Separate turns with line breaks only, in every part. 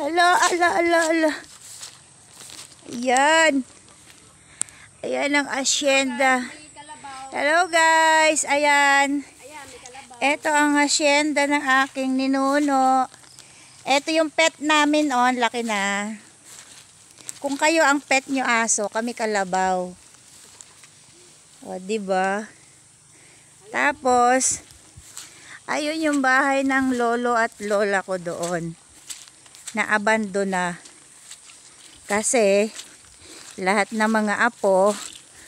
Hala, ala, ala, ala. Ayan. Ayan ang asyenda. Hello guys. Ayan. Ito ang asyenda ng aking ninuno. Ito yung pet namin, oh. Laki na. Kung kayo ang pet nyo aso, kami kalabaw. O, diba? Tapos, ayun yung bahay ng lolo at lola ko doon. Na-abandona. Kasi, lahat ng mga apo,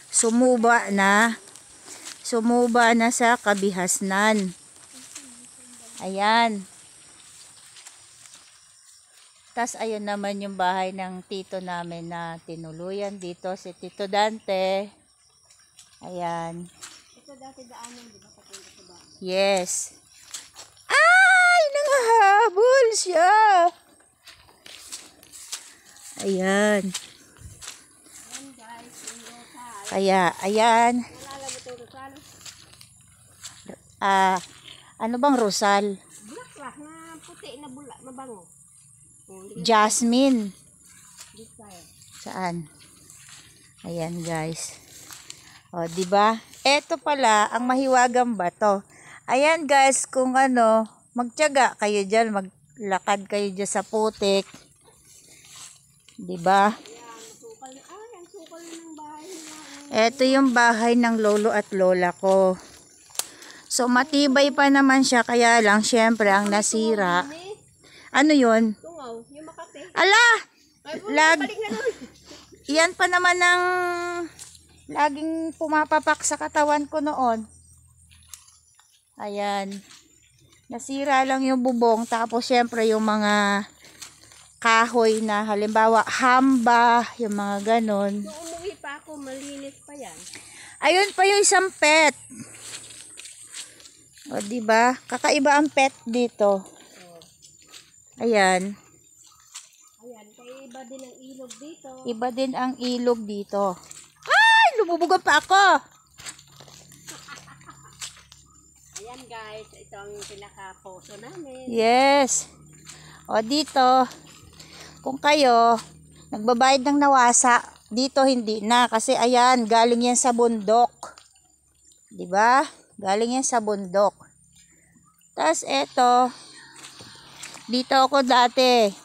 sumuba na sa kabihasnan. Ayan. Tas ayun naman yung bahay ng tito namin na tinuluyan dito, si Tito Dante. Ayan.
Ito dati daanan, di ba? Papunta sa bahay.
Yes. Ay! Nangahabol siya! Ayan.
Ayan guys, yung rosal.
Kaya, ayan.
Nalala mo ito rosal?
Ano bang rosal?
Bulaklak na puti na mabango.
Jasmine.
Dito.
Saan? Ayan guys. O, diba? Ito pala ang mahiwagang bato. Ayan guys, kung ano, magtiyaga kayo dyan, maglakad kayo dyan sa putik. Diba?
Ayan, sukal. Ay, ang sukal ng bahay nila.
Ito yung bahay ng lolo at lola ko. So, matibay pa naman siya, kaya lang, syempre, ang nasira. Ano yun?
Tungaw, yung Makati.
Ala!
Ay,
Lag!
balik na nun.
Yan pa naman ang laging pumapapak sa katawan ko noon. Ayan. Nasira lang yung bubong. Tapos syempre yung mga kahoy na halimbawa hamba, yung mga ganon.
Nung umuwi pa ako, malinis pa yan.
Ayun pa yung isang pet. O diba? Kakaiba ang pet dito. Ayan.
Ayan, kaya iba din ang ilog dito.
Iba din ang ilog dito. Ay! Lumubugan pa ako!
Ayan guys, ito ang pinaka-poso namin.
Yes. O dito, kung kayo nagbabayad ng nawasa, dito hindi na kasi ayan, galing yan sa bundok. 'Di ba? Galing yan sa bundok. Tapos eto, dito ako dati.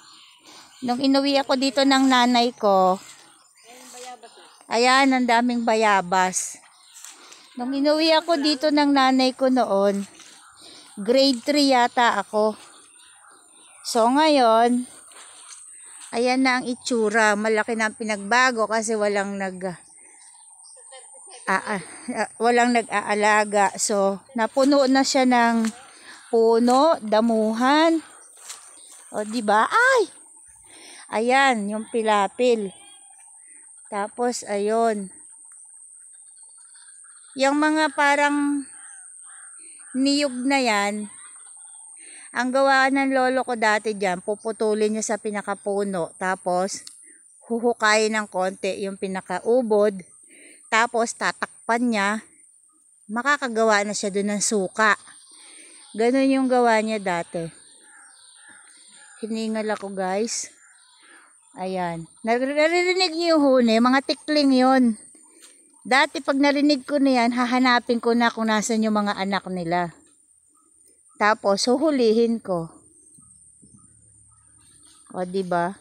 Nung inuwi ako dito ng nanay ko, ayan, ang daming bayabas. Nung inuwi ako dito ng nanay ko noon, grade 3 yata ako. So ngayon, ayan na ang itsura. Malaki na ang pinagbago kasi walang nag-aalaga. So, napuno na siya ng puno, damuhan. O, diba? Ay! Ayan, yung pilapil. Tapos, ayun. Yung mga parang niyog na yan, ang gawa ng lolo ko dati dyan, puputulin niya sa pinakapuno. Tapos, huhukayin ng konti yung pinakaubod. Tapos, tatakpan niya. Makakagawa na siya dun ng suka. Ganun yung gawa niya dati. Hiningal ako guys. Ayan. Naririnig niyo yung huni. Mga tikling yun. Dati pag narinig ko na yan, hahanapin ko na kung nasan yung mga anak nila. Tapos, huhulihin ko. O, diba?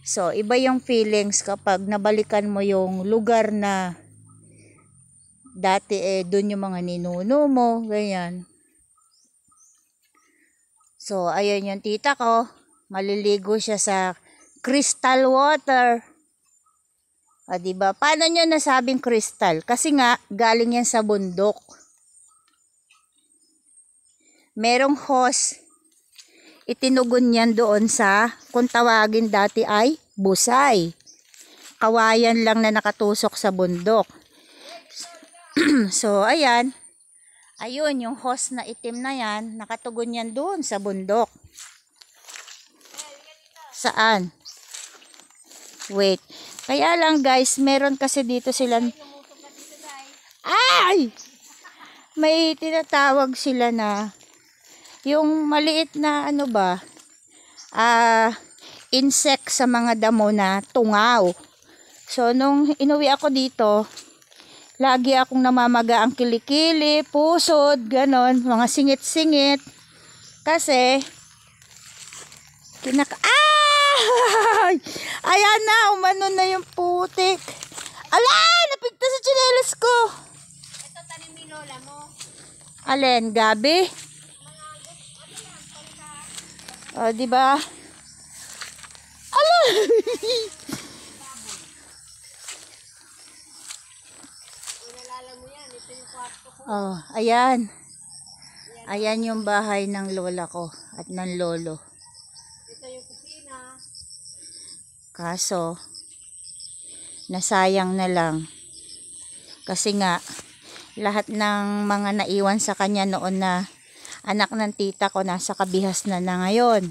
So, iba yung feelings kapag nabalikan mo yung lugar na dati dun yung mga ninuno mo, ganyan. So, ayun yung tita ko. Maliligo siya sa crystal water. O, diba? Paano nyo nasabing crystal? Kasi nga, galing yan sa bundok. Merong hose. Itinugon yan doon sa, kung tawagin dati ay, busay. Kawayan lang na nakatusok sa bundok. So, ayan. Ayun, yung hose na itim na yan, nakatugon yan doon sa bundok. Saan? Wait. Kaya lang guys, meron kasi dito silang... Ay! May tinatawag sila na yung maliit na ano ba, insect sa mga damo na tungaw. So nung inuwi ako dito, lagi akong namamaga ang kilikili, pusod, ganon, mga singit-singit. Kasi ayan na, umano na yung putik. Ala, napigtas sa tsinelas ko.
Ito tanim ni lola mo.
Alin, gabi? O, diba? Ala!
Nalala mo yan, ito yung kwarto ko.
Oh, ayan. Ayan yung bahay ng lola ko at ng lolo.
Ito yung kusina.
Kaso, nasayang na lang. Kasi nga, lahat ng mga naiwan sa kanya noon na anak ng tita ko nasa kabihas na ngayon.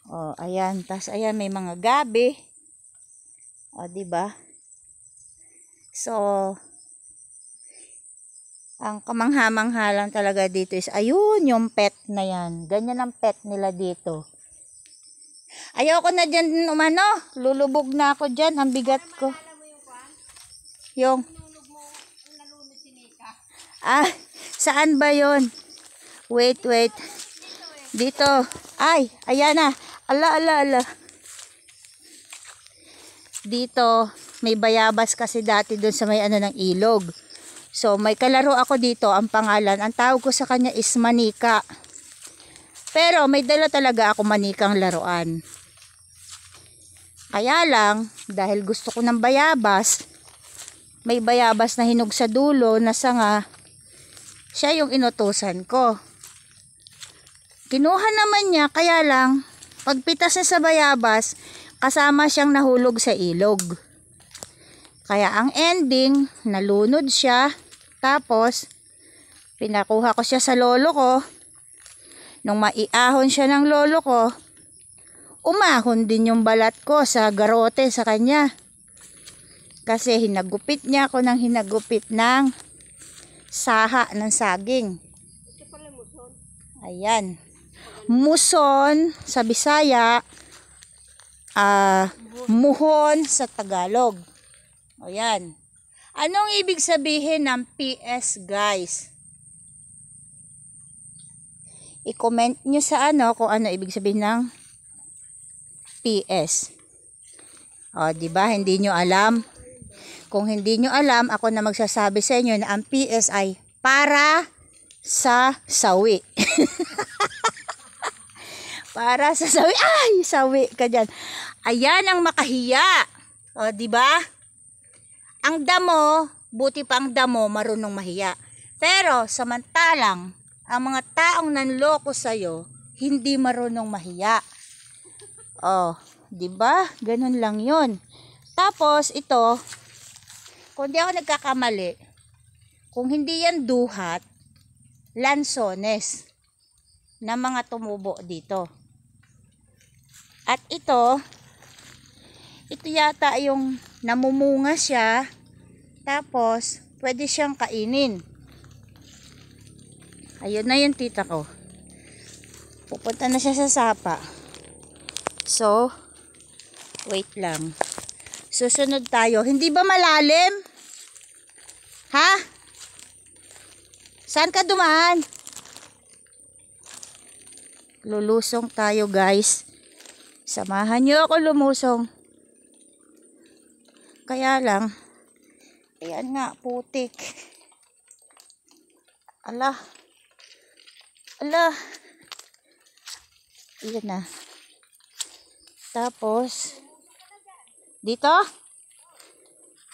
Oh, ayan. Tas ayan, may mga gabi. O, diba? So, ang kamangha-mangha lang talaga dito is, ayun, yung pet na yan. Ganyan ang pet nila dito. Ayoko na dyan, umano. Lulubog na ako dyan. Ang bigat ko.
Alam mo yung kwan?
Yung,
Nulog mo, nalunod si Nika.
saan ba yon? Wait. Dito. Ay, ayan na. Ala. Dito, may bayabas kasi dati doon sa may ano ng ilog. So, may kalaro ako dito, ang pangalan, ang tawag ko sa kanya is Manika. Pero, may dala talaga ako manikang laruan. Kaya lang, dahil gusto ko ng bayabas, may bayabas na hinog sa dulo na sanga, siya yung inutusan ko. Kinuha naman niya, kaya lang, pagpitas niya sa bayabas, kasama siyang nahulog sa ilog. Kaya ang ending, nalunod siya. Tapos, pinakuha ko siya sa lolo ko. Nung maiahon siya ng lolo ko, umahon din yung balat ko sa garote sa kanya. Kasi hinagupit niya ako ng hinagupit ng saha ng saging.
Ito pala muson.
Ayan. Muson sa Bisaya, muhon sa Tagalog. O yan. Anong ibig sabihin ng PS, guys? I-comment nyo sa kung ano ibig sabihin ng PS. O, diba? Hindi nyo alam. Kung hindi nyo alam, ako na magsasabi sa inyo na ang PS ay para sa sawi. Para sa sawi. Ay, sawi ka dyan. Ayan ang makahiya. O, diba? Ang damo, buti pa ang damo, marunong mahiya. Pero, samantalang, ang mga taong nanloko sa'yo, hindi marunong mahiya. O, diba? Ganun lang yun. Tapos, ito, kung di ako nagkakamali, kung hindi yan duhat, lansones na mga tumubo dito. At ito yata yung namumunga siya, tapos pwede siyang kainin. Ayun na yung tita ko. Pupunta na siya sa sapa. So, wait lang. Susunod tayo. Hindi ba malalim? Ha? Saan ka dumaan? Lulusong tayo, guys. Samahan niyo ako lumusong. Kaya lang, ayan nga, putik. Ala. Ayan na. Tapos, dito?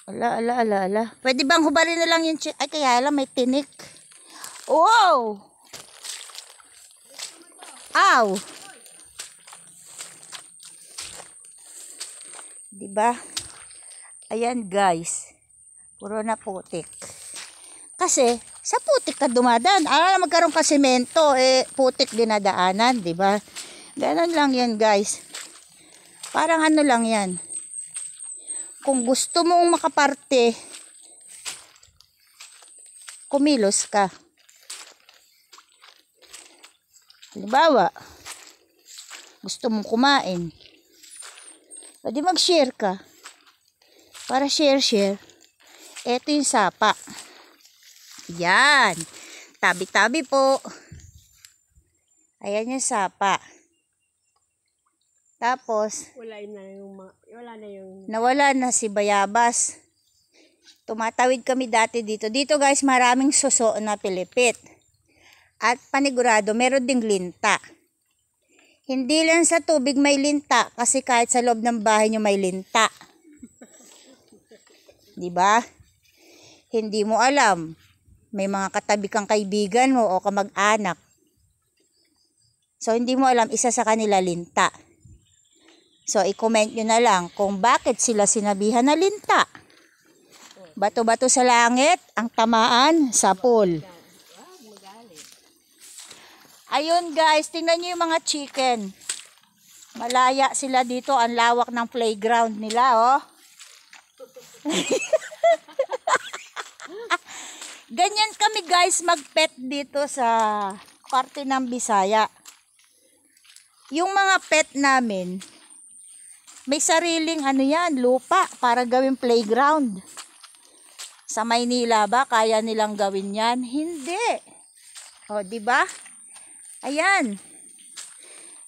Ala. Pwede bang hubarin na lang yung ay, kaya lang may tinik. Wow! Aw! Diba? Ayan, guys. Puro na putik. Kasi, sa putik ka dumadaan. Magkaroon ka semento, putik dinadaanan, diba? Ganon lang yan, guys. Parang ano lang yan. Kung gusto mong makaparte, kumilos ka. Halimbawa, Gusto mong kumain. O di mag-share ka. Para share. Ito yung sapa. Yan. Tabi-tabi po. Ayan yung sapa. Tapos, nawala na si Bayabas. Tumatawid kami dati dito. Dito guys, maraming suso na pilipit. At panigurado, meron ding linta. Hindi lang sa tubig may linta, kasi kahit sa loob ng bahay nyo may linta. Diba? Hindi mo alam. May mga katabi kang kaibigan mo o kamag-anak. So, hindi mo alam, isa sa kanila linta. So, i-comment nyo na lang kung bakit sila sinabihan na linta. Bato-bato sa langit, ang tamaan sa pool. Ayun guys, tingnan nyo yung mga chicken. Malaya sila dito, ang lawak ng playground nila, oh. Ganyan kami guys mag-pet dito sa parte ng Bisaya. Yung mga pet namin, may sariling lupa para gawing playground. Sa Maynila ba kaya nilang gawin yan? Hindi. O, di ba? Ayan.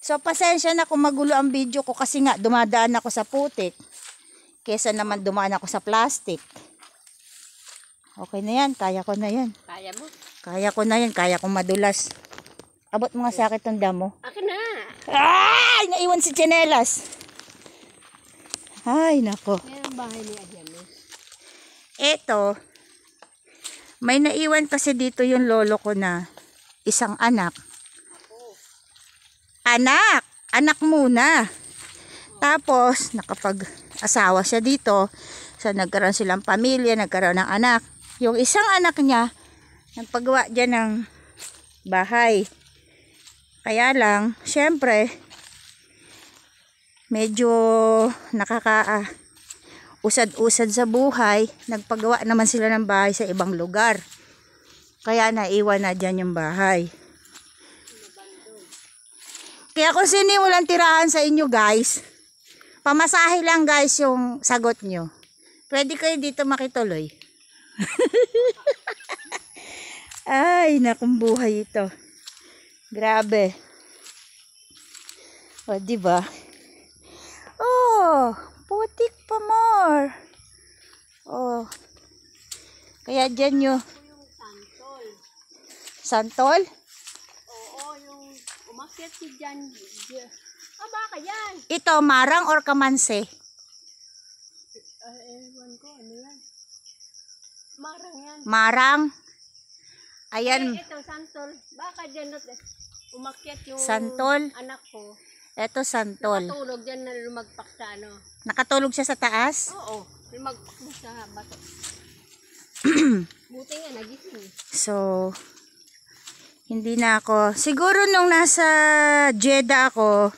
So, pasensya na kung magulo ang video ko kasi nga dumadaan ako sa putik. Kesa naman dumaan ako sa plastic. Okay na yan. Kaya ko na yan.
Kaya mo?
Kaya ko na yan. Kaya ko madulas. Abot mo nga sa akin tong damo.
Akin na.
Ay! Naiwan si Chinelas. Ay, nako.
Mayroong bahay ni Adyamis.
Eto, may naiwan kasi dito yung lolo ko na isang anak. Anak muna. Tapos, nakapag-asawa siya dito. So, nagkaroon silang pamilya, nagkaroon ng anak. Yung isang anak niya, nagpagawa dyan ng bahay. Kaya lang, syempre, medyo usad-usad sa buhay. Nagpagawa naman sila ng bahay sa ibang lugar. Kaya naiwan na dyan yung bahay. Kaya kung sino walang tirahan sa inyo guys, pamasahe lang guys yung sagot nyo. Pwede kayo dito makituloy. Ay, nakong buhay ito. Grabe. O, diba? Oh, putik pa more. Oh. Kaya dyan nyo.
Yung santol.
Santol?
Oo, yung umakyat si Jan. Baka yan.
Ito, marang or kamanse?
Ewan ko, ano yan? Marang yan.
Marang? Ayan.
Ito, santol. Baka dyan umakyat yung
Santol?
anak ko.
Ito, santol.
Nakatulog dyan na lumagpak sa ano.
Nakatulog siya sa taas?
Oo, lumagpak na sa bato. Buti nga, nagising.
So, hindi na ako. Siguro nung nasa Jeddah ako,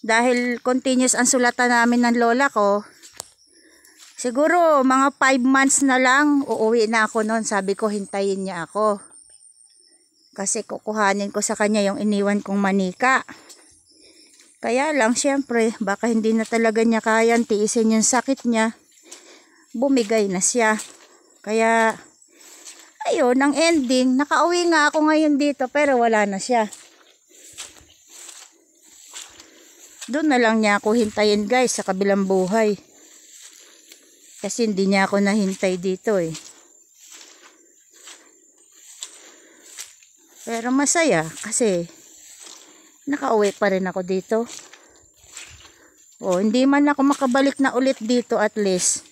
dahil continuous ang sulatan namin ng lola ko, siguro mga 5 months na lang, uuwi na ako noon. Sabi ko, hintayin niya ako. Kasi kukuhanin ko sa kanya yung iniwan kong manika. Kaya lang, syempre, baka hindi na talaga niya kayang tiisin yung sakit niya. Bumigay na siya. Kaya, ayun, ang ending, nakauwi nga ako ngayon dito, pero wala na siya. Doon na lang niya ako hintayin guys, sa kabilang buhay. Kasi hindi niya ako nahintay dito eh. Pero masaya, kasi nakauwi pa rin ako dito. O, hindi man ako makabalik na ulit dito, at least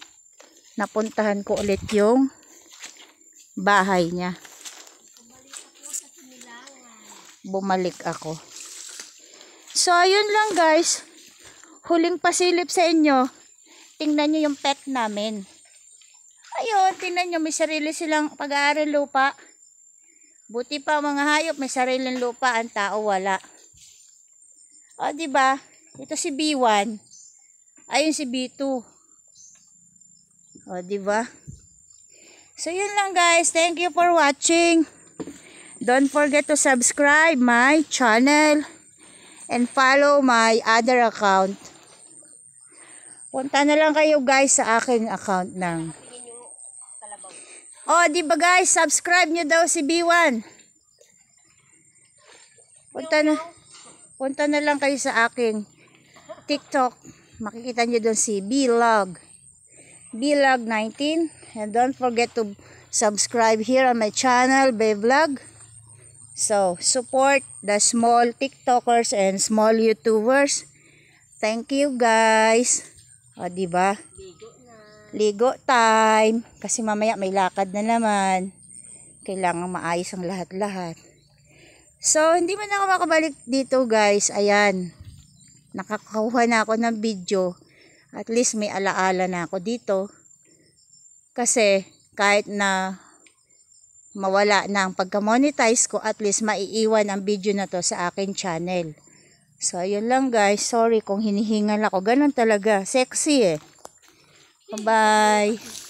napuntahan ko ulit yung bahay niya. Bumalik ako. So, ayun lang guys. Huling pasilip sa inyo. Tingnan nyo yung pet namin. Ayun, tingnan nyo, may sarili silang pag-aaral lupa. Buti pa mga hayop, may sariling lupa, ang tao wala. O, diba? Ito si B1. Ayun si B2. O, diba? So, yun lang guys. Thank you for watching. Don't forget to subscribe my channel. and follow my other account. Punta na lang kayo guys sa akin account ng. Oh, di ba guys, subscribe nyo daw si B1. Punta na lang kayo sa aking TikTok. Makikita nyo doon si Blog 19, and don't forget to subscribe here on my channel, Vlog. So, support the small TikTokers and small YouTubers. Thank you guys. O, diba? Ligo time. Kasi mamaya may lakad na naman. Kailangan maayos ang lahat-lahat. So, hindi man ako makabalik dito guys. Ayan. Nakakakuha na ako ng video. At least may alaala na ako dito. Kasi kahit na mawala na ang pagka-monetize ko, at least maiiwan ang video na to sa akin channel. So, ayun lang guys. Sorry kung hinihingal ako. Ganun talaga. Sexy eh. Bye-bye.